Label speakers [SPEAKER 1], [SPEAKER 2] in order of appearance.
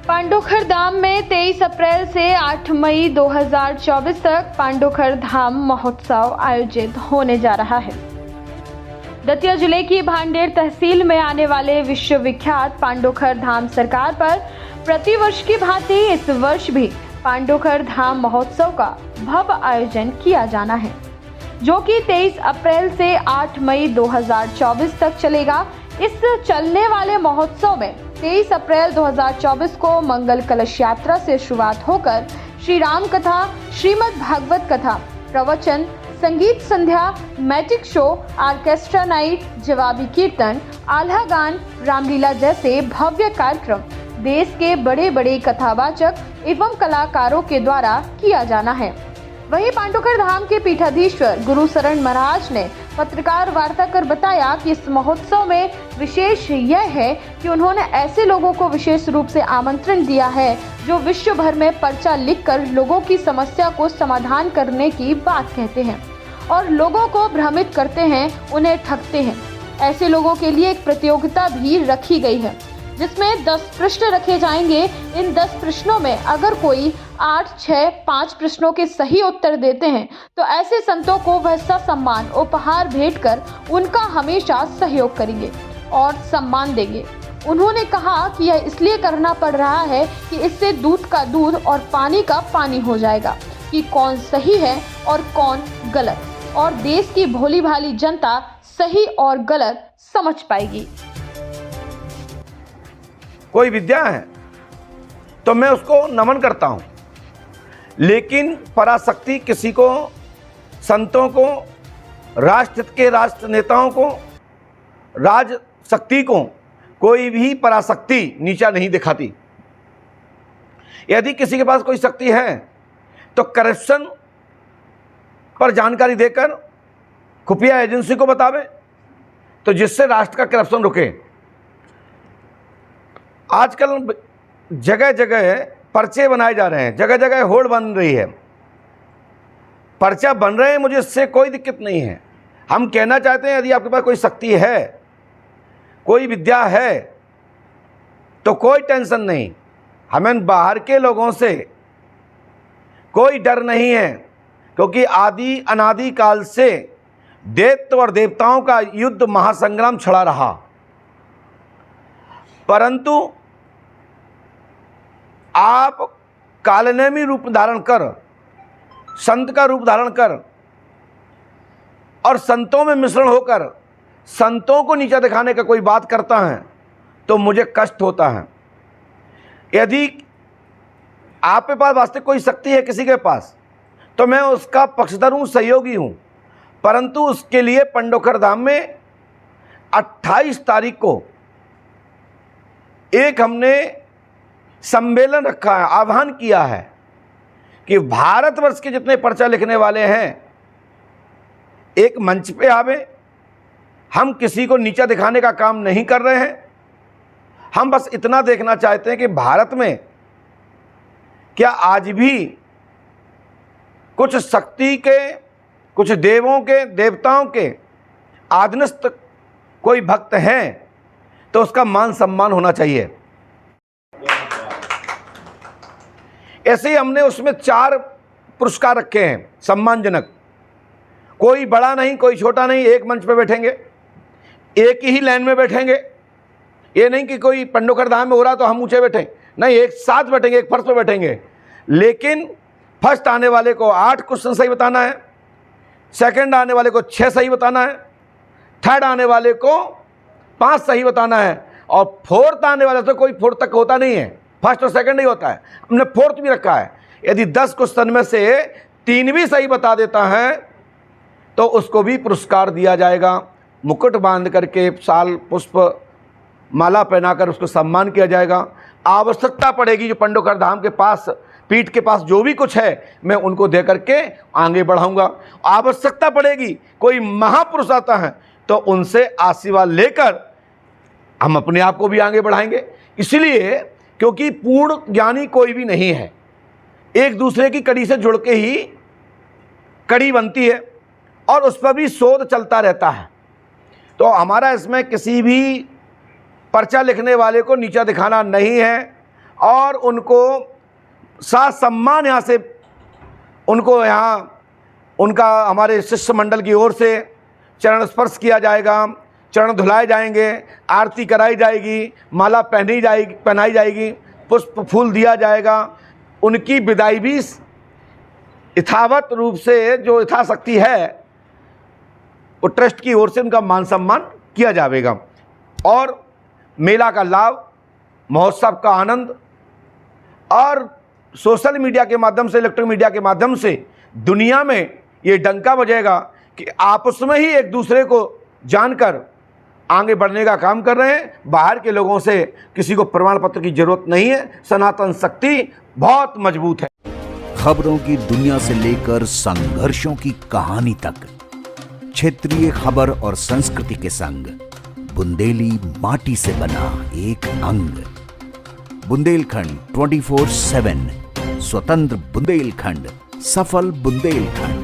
[SPEAKER 1] पांडोखर धाम में 23 अप्रैल से 8 मई 2024 तक पांडोखर धाम महोत्सव आयोजित होने जा रहा है। दतिया जिले की भांडेर तहसील में आने वाले विश्वविख्यात पांडोखर धाम सरकार पर प्रतिवर्ष की भांति इस वर्ष भी पांडोखर धाम महोत्सव का भव्य आयोजन किया जाना है, जो कि 23 अप्रैल से 8 मई 2024 तक चलेगा। इस चलने वाले महोत्सव में 23 अप्रैल 2024 को मंगल कलश यात्रा से शुरुआत होकर श्री राम कथा, श्रीमद् भागवत कथा, प्रवचन, संगीत संध्या, मैजिक शो, ऑर्केस्ट्रा नाइट, जवाबी कीर्तन, आल्हा गान, रामलीला जैसे भव्य कार्यक्रम देश के बड़े बड़े कथावाचक एवं कलाकारों के द्वारा किया जाना है। वहीं पांडोखर धाम के पीठाधीश्वर गुरु शरण महाराज ने पत्रकार वार्ता कर बताया कि इस महोत्सव में विशेष यह है कि उन्होंने ऐसे लोगों को विशेष रूप से आमंत्रण दिया है जो विश्व भर में पर्चा लिखकर लोगों की समस्या को समाधान करने की बात कहते हैं और लोगों को भ्रमित करते हैं, उन्हें ठगते हैं। ऐसे लोगों के लिए एक प्रतियोगिता भी रखी गई है जिसमें 10 प्रश्न रखे जाएंगे। इन 10 प्रश्नों में अगर कोई 8, 6, 5 प्रश्नों के सही उत्तर देते हैं तो ऐसे संतों को वह सम्मान उपहार भेंट कर उनका हमेशा सहयोग करेंगे और सम्मान देंगे। उन्होंने कहा कि यह इसलिए करना पड़ रहा है कि इससे दूध का दूध और पानी का पानी हो जाएगा कि कौन सही है और कौन गलत, और देश की भोली भाली जनता सही और गलत समझ पाएगी।
[SPEAKER 2] कोई विद्या है तो मैं उसको नमन करता हूँ, लेकिन पराशक्ति किसी को, संतों को, राष्ट्र के राष्ट्र नेताओं को, राज शक्ति को कोई भी पराशक्ति नीचा नहीं दिखाती। यदि किसी के पास कोई शक्ति है तो करप्शन पर जानकारी देकर खुफिया एजेंसी को बतावे, तो जिससे राष्ट्र का करप्शन रुके। आजकल जगह जगह पर्चे बनाए जा रहे हैं, जगह जगह होड़ बन रही है, पर्चा बन रहे हैं, मुझे इससे कोई दिक्कत नहीं है। हम कहना चाहते हैं यदि आपके पास कोई शक्ति है, कोई विद्या है तो कोई टेंशन नहीं। हमें बाहर के लोगों से कोई डर नहीं है, क्योंकि आदि अनादि काल से दैत्य और देवताओं का युद्ध महासंग्राम छिड़ा रहा, परंतु आप कालनेमी रूप धारण कर, संत का रूप धारण कर और संतों में मिश्रण होकर संतों को नीचा दिखाने का कोई बात करता है तो मुझे कष्ट होता है। यदि आप के पास वास्तविक कोई शक्ति है किसी के पास तो मैं उसका पक्षधर हूँ, सहयोगी हूँ, परंतु उसके लिए पांडोखर धाम में 28 तारीख को एक हमने सम्मेलन रखा है, आह्वान किया है कि भारतवर्ष के जितने पर्चा लिखने वाले हैं एक मंच पे आवे। हम किसी को नीचा दिखाने का काम नहीं कर रहे हैं, हम बस इतना देखना चाहते हैं कि भारत में क्या आज भी कुछ शक्ति के, कुछ देवों के, देवताओं के आधीनस्थ कोई भक्त हैं तो उसका मान सम्मान होना चाहिए। ऐसे ही हमने उसमें 4 पुरस्कार रखे हैं सम्मानजनक। कोई बड़ा नहीं, कोई छोटा नहीं, एक मंच पे बैठेंगे, एक ही लाइन में बैठेंगे। ये नहीं कि कोई पांडोखर धाम में हो रहा तो हम ऊंचे बैठें, नहीं, एक साथ बैठेंगे, एक फर्श पे बैठेंगे। लेकिन फर्स्ट आने वाले को 8 क्वेश्चन सही बताना है, सेकंड आने वाले को 6 सही बताना है, थर्ड आने वाले को 5 सही बताना है, और फोर्थ आने वाले तो कोई फोर्थ तक होता नहीं है, फर्स्ट और सेकंड ही होता है। हमने फोर्थ भी रखा है। यदि 10 क्वेश्चन में से 3 भी सही बता देता है तो उसको भी पुरस्कार दिया जाएगा। मुकुट बांध करके, साल पुष्प माला पहनाकर उसको सम्मान किया जाएगा। आवश्यकता पड़ेगी जो पांडोखर धाम के पास, पीठ के पास जो भी कुछ है मैं उनको दे करके आगे बढ़ाऊंगा। आवश्यकता पड़ेगी कोई महापुरुष आता है तो उनसे आशीर्वाद लेकर हम अपने आप को भी आगे बढ़ाएंगे। इसलिए क्योंकि पूर्ण ज्ञानी कोई भी नहीं है, एक दूसरे की कड़ी से जुड़ के ही कड़ी बनती है और उस पर भी शोध चलता रहता है। तो हमारा इसमें किसी भी पर्चा लिखने वाले को नीचा दिखाना नहीं है और उनको साथ सम्मान यहाँ से उनको यहाँ उनका हमारे शिष्टमंडल की ओर से चरण स्पर्श किया जाएगा, चरण धुलाए जाएंगे, आरती कराई जाएगी, माला पहनाई जाएगी, पुष्प फूल दिया जाएगा। उनकी विदाई भी यथावत रूप से जो यथाशक्ति है वो ट्रस्ट की ओर से उनका मान सम्मान किया जाएगा। और मेला का लाभ, महोत्सव का आनंद और सोशल मीडिया के माध्यम से, इलेक्ट्रॉनिक मीडिया के माध्यम से दुनिया में ये डंका बजेगा कि आपस में ही एक दूसरे को जानकर आगे बढ़ने का काम कर रहे हैं। बाहर के लोगों से किसी को प्रमाण पत्र की जरूरत नहीं है। सनातन शक्ति बहुत मजबूत है।
[SPEAKER 3] खबरों की दुनिया से लेकर संघर्षों की कहानी तक, क्षेत्रीय खबर और संस्कृति के संग बुंदेली माटी से बना एक अंग। बुंदेलखंड 24/7, स्वतंत्र बुंदेलखंड, सफल बुंदेलखंड।